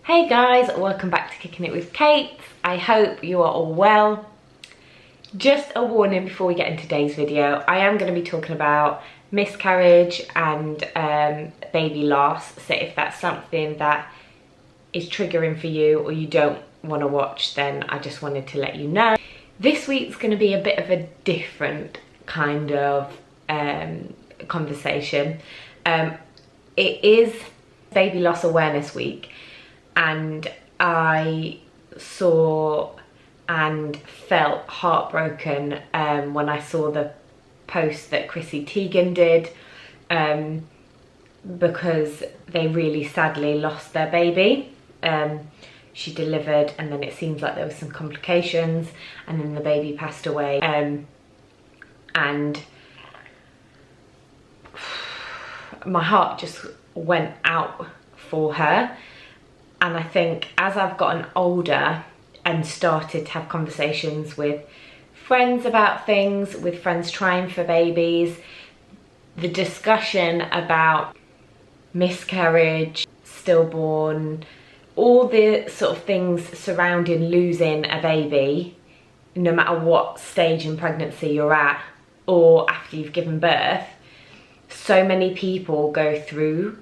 Hey guys, welcome back to Kicking It with Kate. I hope you are all well. Just a warning before we get into today's video, I am going to be talking about miscarriage and baby loss. So if that's something that is triggering for you or you don't want to watch, then I just wanted to let you know. This week's going to be a bit of a different kind of conversation. It is Baby Loss Awareness Week, and I saw and felt heartbroken when I saw the post that Chrissy Teigen did, because they really sadly lost their baby. She delivered and then it seems like there was some complications and then the baby passed away, and my heart just went out for her. And I think as I've gotten older and started to have conversations with friends about things, with friends trying for babies, the discussion about miscarriage, stillborn, all the sort of things surrounding losing a baby, no matter what stage in pregnancy you're at or after you've given birth, so many people go through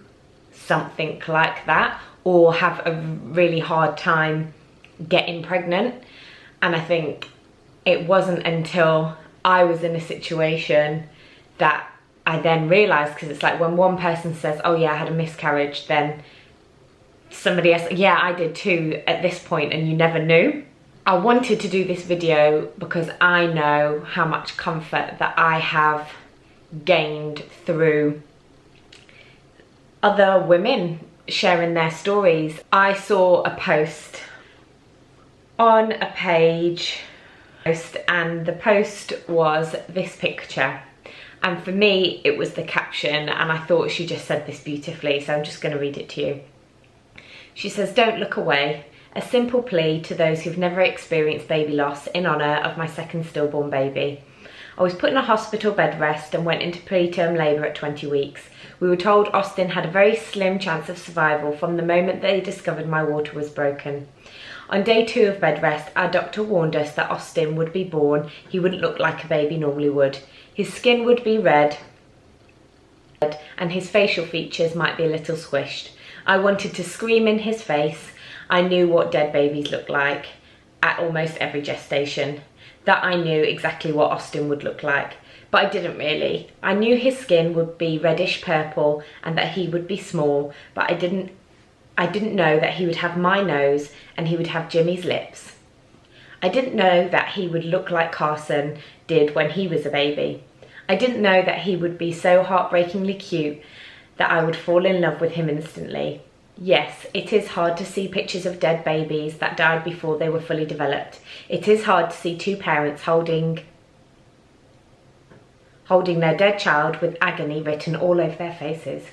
something like that or have a really hard time getting pregnant. And I think it wasn't until I was in a situation that I then realised, because it's like when one person says, oh yeah, I had a miscarriage, then somebody else, yeah, I did too at this point, and you never knew. I wanted to do this video because I know how much comfort that I have gained through other women sharing their stories. I saw a post on a page, and the post was this picture, and for me it was the caption, and I thought she just said this beautifully, so I'm just going to read it to you. She says, "Don't look away. A simple plea to those who've never experienced baby loss in honour of my second stillborn baby. I was put in a hospital bed rest and went into preterm labour at 20 weeks. We were told Austin had a very slim chance of survival from the moment they discovered my water was broken. On day 2 of bed rest, our doctor warned us that Austin would be born. He wouldn't look like a baby normally would. His skin would be red and his facial features might be a little squished. I wanted to scream in his face. I knew what dead babies look like at almost every gestation. That I knew exactly what Austin would look like, but I didn't really. I knew his skin would be reddish purple and that he would be small, but I didn't know that he would have my nose and he would have Jimmy's lips. I didn't know that he would look like Carson did when he was a baby. I didn't know that he would be so heartbreakingly cute that I would fall in love with him instantly. Yes, it is hard to see pictures of dead babies that died before they were fully developed. It is hard to see two parents holding their dead child with agony written all over their faces.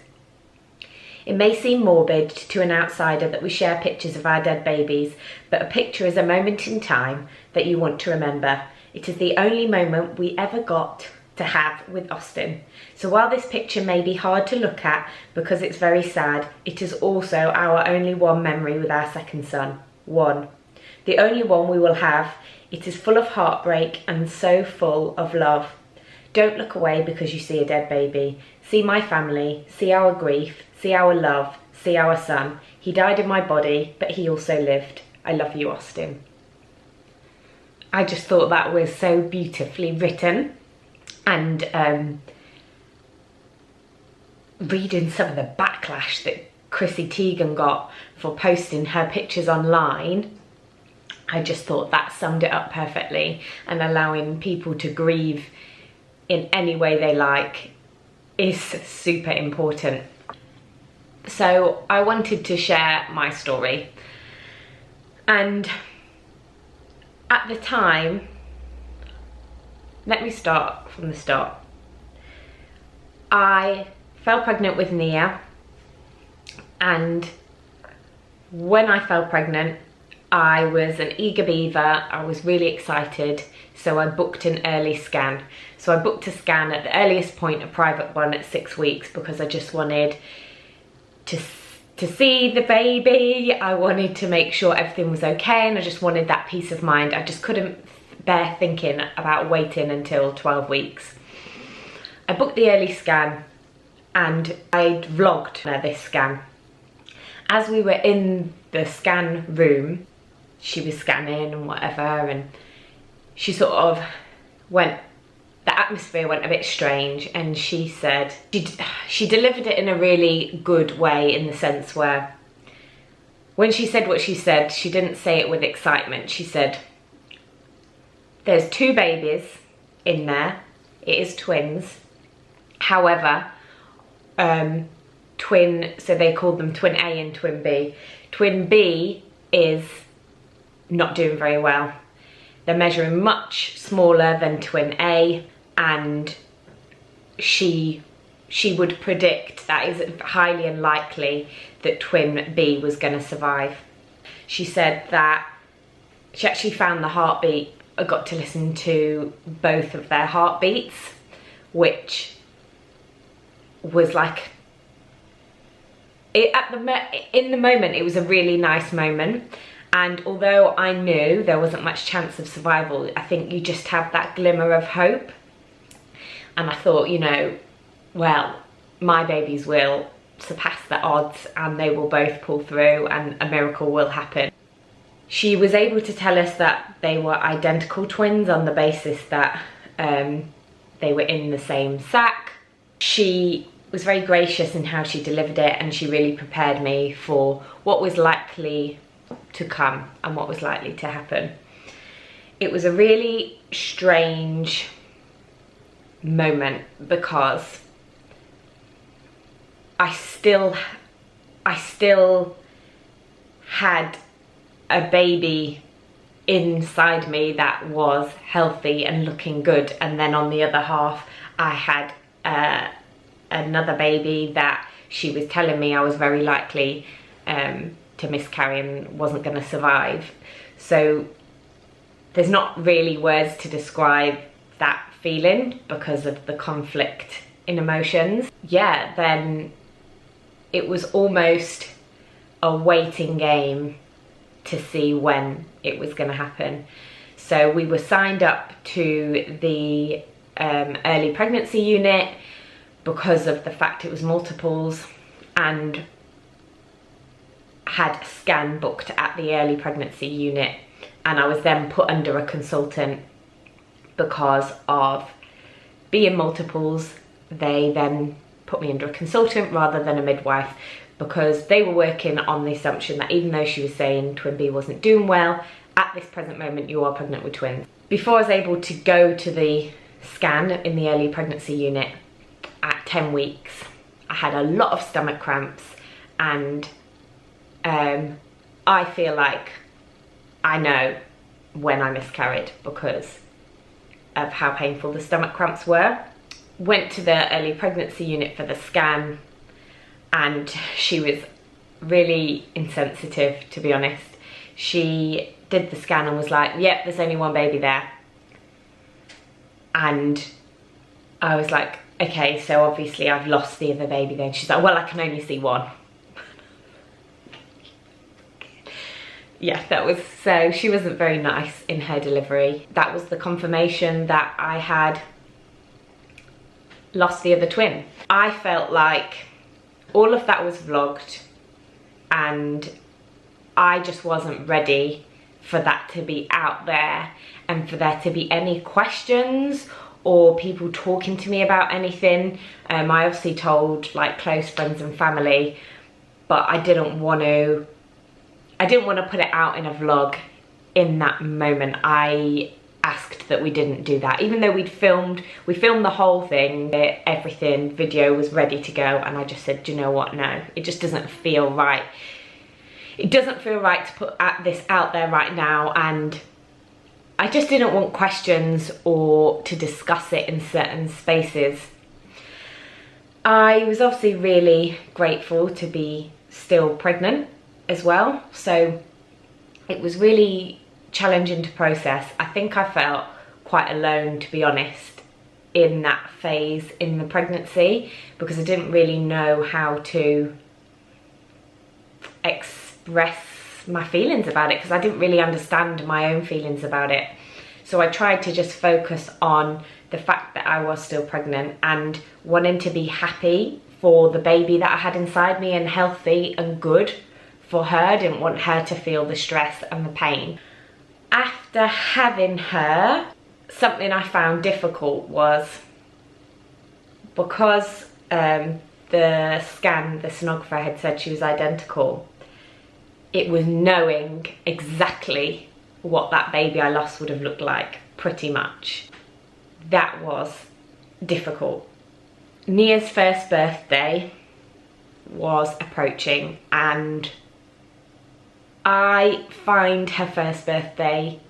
It may seem morbid to an outsider that we share pictures of our dead babies, but a picture is a moment in time that you want to remember. It is the only moment we ever got to have with Austin. So while this picture may be hard to look at because it's very sad, it is also our only one memory with our second son. One. The only one we will have. It is full of heartbreak and so full of love. Don't look away because you see a dead baby. See my family, see our grief, see our love, see our son. He died in my body, but he also lived. I love you, Austin." I just thought that was so beautifully written. And reading some of the backlash that Chrissy Teigen got for posting her pictures online, I just thought that summed it up perfectly. And allowing people to grieve in any way they like is super important. So I wanted to share my story. And at the time, let me start from the start. I fell pregnant with Nia, and when I fell pregnant, I was an eager beaver. I was really excited, so I booked an early scan. So I booked a scan at the earliest point, a private one at 6 weeks, because I just wanted to to see the baby. I wanted to make sure everything was okay, and I just wanted that peace of mind. I just couldn't bear thinking about waiting until 12 weeks. I booked the early scan and I'd vlogged this scan. As we were in the scan room, she was scanning and whatever, and she sort of went, the atmosphere went a bit strange, and she said, she delivered it in a really good way, in the sense where when she said what she said, she didn't say it with excitement. She said, there's 2 babies in there, it is twins. However, so they called them twin A and twin B. Twin B is not doing very well. They're measuring much smaller than twin A, and she would predict that is highly unlikely that twin B was going to survive. She said that she actually found the heartbeat, I got to listen to both of their heartbeats, which was like, in the moment it was a really nice moment. And although I knew there wasn't much chance of survival, I think you just have that glimmer of hope. And I thought, you know, well, my babies will surpass the odds and they will both pull through and a miracle will happen. She was able to tell us that they were identical twins on the basis that they were in the same sac. She was very gracious in how she delivered it, and she really prepared me for what was likely to come and what was likely to happen. It was a really strange moment because I still had a baby inside me that was healthy and looking good, and then on the other half I had another baby that she was telling me I was very likely to miscarry and wasn't going to survive. So there's not really words to describe that feeling because of the conflict in emotions. Yeah, then it was almost a waiting game to see when it was going to happen. So we were signed up to the early pregnancy unit because of the fact it was multiples, and had a scan booked at the early pregnancy unit, and I was then put under a consultant because of being multiples. They then put me under a consultant rather than a midwife, because they were working on the assumption that even though she was saying twin B wasn't doing well, at this present moment you are pregnant with twins. Before I was able to go to the scan in the early pregnancy unit at 10 weeks, I had a lot of stomach cramps, and I feel like I know when I miscarried because of how painful the stomach cramps were. Went to the early pregnancy unit for the scan, and she was really insensitive, to be honest. She did the scan and was like, yep, there's only 1 baby there. And I was like, okay, so obviously I've lost the other baby then. She's like, well, I can only see 1. Yeah, that was, so she wasn't very nice in her delivery. That was the confirmation that I had lost the other twin. I felt like all of that was vlogged, and I just wasn't ready for that to be out there and for there to be any questions or people talking to me about anything. I obviously told like close friends and family, but I didn't want to put it out in a vlog in that moment. I asked that we didn't do that, even though we filmed the whole thing, everything, video was ready to go, and I just said, do you know what, no, it just doesn't feel right. It doesn't feel right to put this out there right now, and I just didn't want questions or to discuss it in certain spaces. I was obviously really grateful to be still pregnant as well, so it was really challenging to process. I think I felt quite alone, to be honest, in that phase in the pregnancy, because I didn't really know how to express my feelings about it, because I didn't really understand my own feelings about it. So I tried to just focus on the fact that I was still pregnant and wanting to be happy for the baby that I had inside me and healthy and good for her. I didn't want her to feel the stress and the pain. After having her, something I found difficult was, because the scan, the sonographer had said she was identical, it was knowing exactly what that baby I lost would have looked like, pretty much. That was difficult. Nia's first birthday was approaching, and I find her first birthday,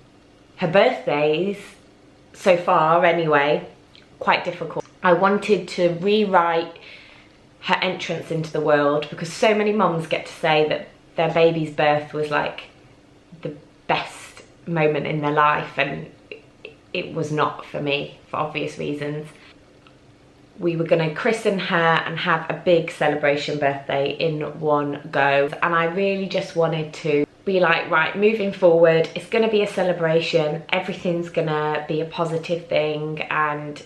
her birthdays so far anyway, quite difficult. I wanted to rewrite her entrance into the world, because so many mums get to say that their baby's birth was like the best moment in their life, and it was not for me, for obvious reasons. We were going to christen her and have a big celebration birthday in one go, and I really just wanted to be like, right, moving forward, it's going to be a celebration, everything's going to be a positive thing, and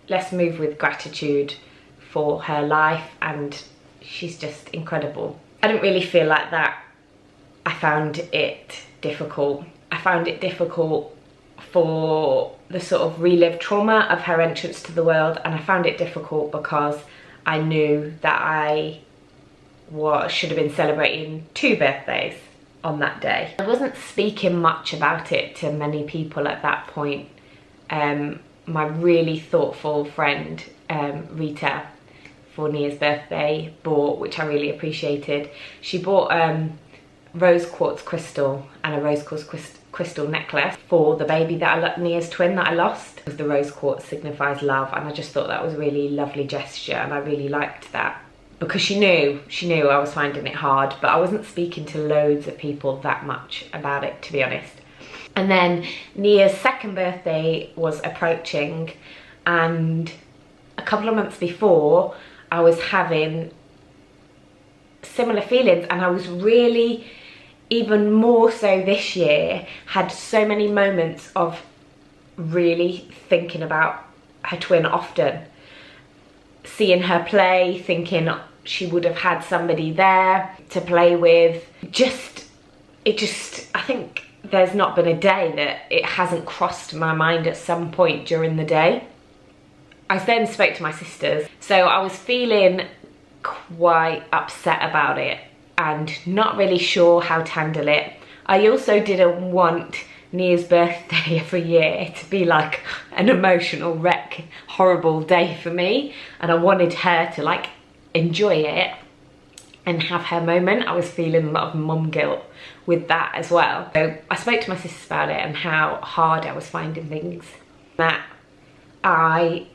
let's move with gratitude for her life, and she's just incredible. I didn't really feel like that. I found it difficult. I found it difficult for the sort of relived trauma of her entrance to the world, and I found it difficult because I knew that I should have been celebrating 2 birthdays on that day. I wasn't speaking much about it to many people at that point. My really thoughtful friend, Rita, for Nia's birthday bought, which I really appreciated, she bought rose quartz crystal and a rose quartz crystal necklace for the baby that Nia's twin that I lost, because the rose quartz signifies love, and I just thought that was a really lovely gesture, and I really liked that, because she knew I was finding it hard, but I wasn't speaking to loads of people that much about it, to be honest. And then Nia's second birthday was approaching, and a couple of months before I was having similar feelings, and I was really, even more so this year, had so many moments of really thinking about her twin often. Seeing her play, thinking she would have had somebody there to play with. I think there's not been a day that it hasn't crossed my mind at some point during the day. I then spoke to my sisters, so I was feeling quite upset about it and not really sure how to handle it. I also didn't want Nia's birthday every year to be like an emotional wreck, horrible day for me, and I wanted her to like enjoy it and have her moment. I was feeling a lot of mum guilt with that as well. So I spoke to my sisters about it and how hard I was finding things, that I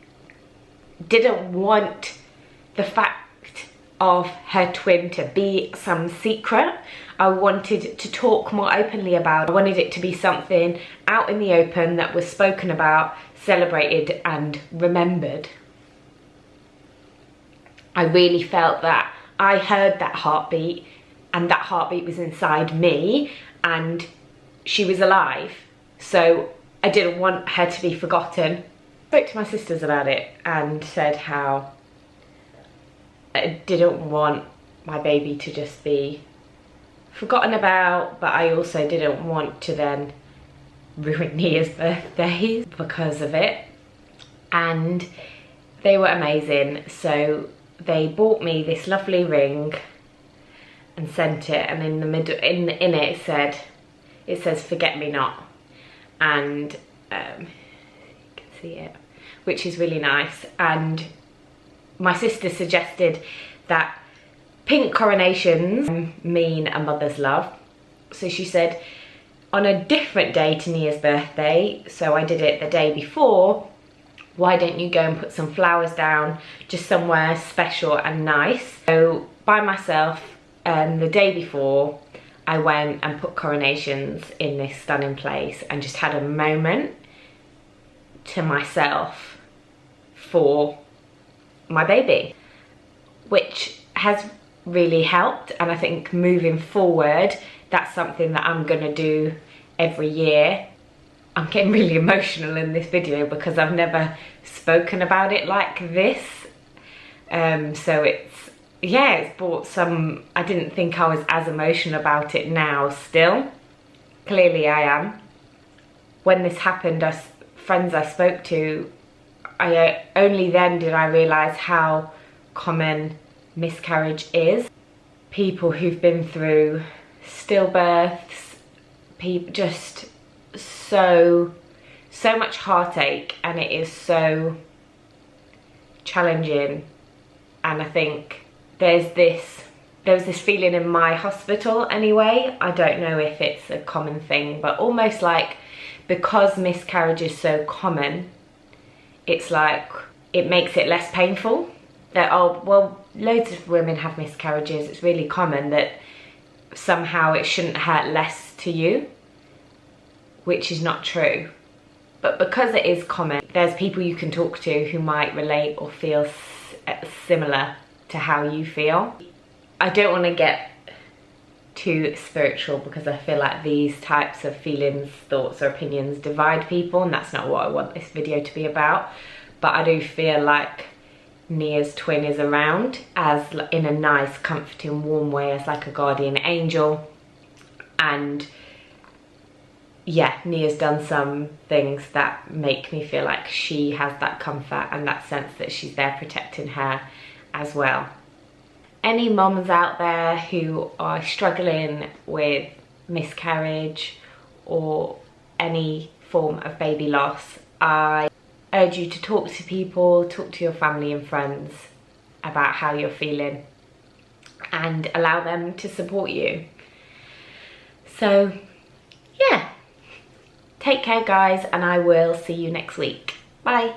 didn't want the fact of her twin to be some secret. I wanted to talk more openly about it. I wanted it to be something out in the open that was spoken about, celebrated and remembered. I really felt that I heard that heartbeat, and that heartbeat was inside me, and she was alive. So I didn't want her to be forgotten. I spoke to my sisters about it and said how I didn't want my baby to just be forgotten about, but I also didn't want to then ruin Nia's birthday because of it. And they were amazing. So they bought me this lovely ring and sent it, and in the middle, in it says "Forget Me Not," and you can see it, which is really nice. And my sister suggested that pink coronations mean a mother's love. So she said on a different day to Nia's birthday, so I did it the day before, why don't you go and put some flowers down just somewhere special and nice? So by myself, the day before, I went and put coronations in this stunning place and just had a moment to myself for my baby, which has really helped, and I think moving forward, that's something that I'm gonna do every year. I'm getting really emotional in this video because I've never spoken about it like this. So it's brought some, I didn't think I was as emotional about it now still. Clearly I am. When this happened, friends I spoke to, only then did I realise how common miscarriage is. People who've been through stillbirths, just so much heartache, and it is so challenging. And I think there was this feeling in my hospital anyway, I don't know if it's a common thing, but almost like because miscarriage is so common, it's like it makes it less painful. That, oh well, loads of women have miscarriages, it's really common, that somehow it shouldn't hurt less to you, which is not true. But because it is common, there's people you can talk to who might relate or feel similar to how you feel. I don't want to get too spiritual because I feel like these types of feelings, thoughts or opinions divide people, and that's not what I want this video to be about. But I do feel like Nia's twin is around as in a nice, comforting, warm way, as like a guardian angel. And yeah, Nia's done some things that make me feel like she has that comfort and that sense that she's there protecting her as well. Any mums out there who are struggling with miscarriage or any form of baby loss, I urge you to talk to people, talk to your family and friends about how you're feeling and allow them to support you. So yeah, take care guys, and I will see you next week. Bye.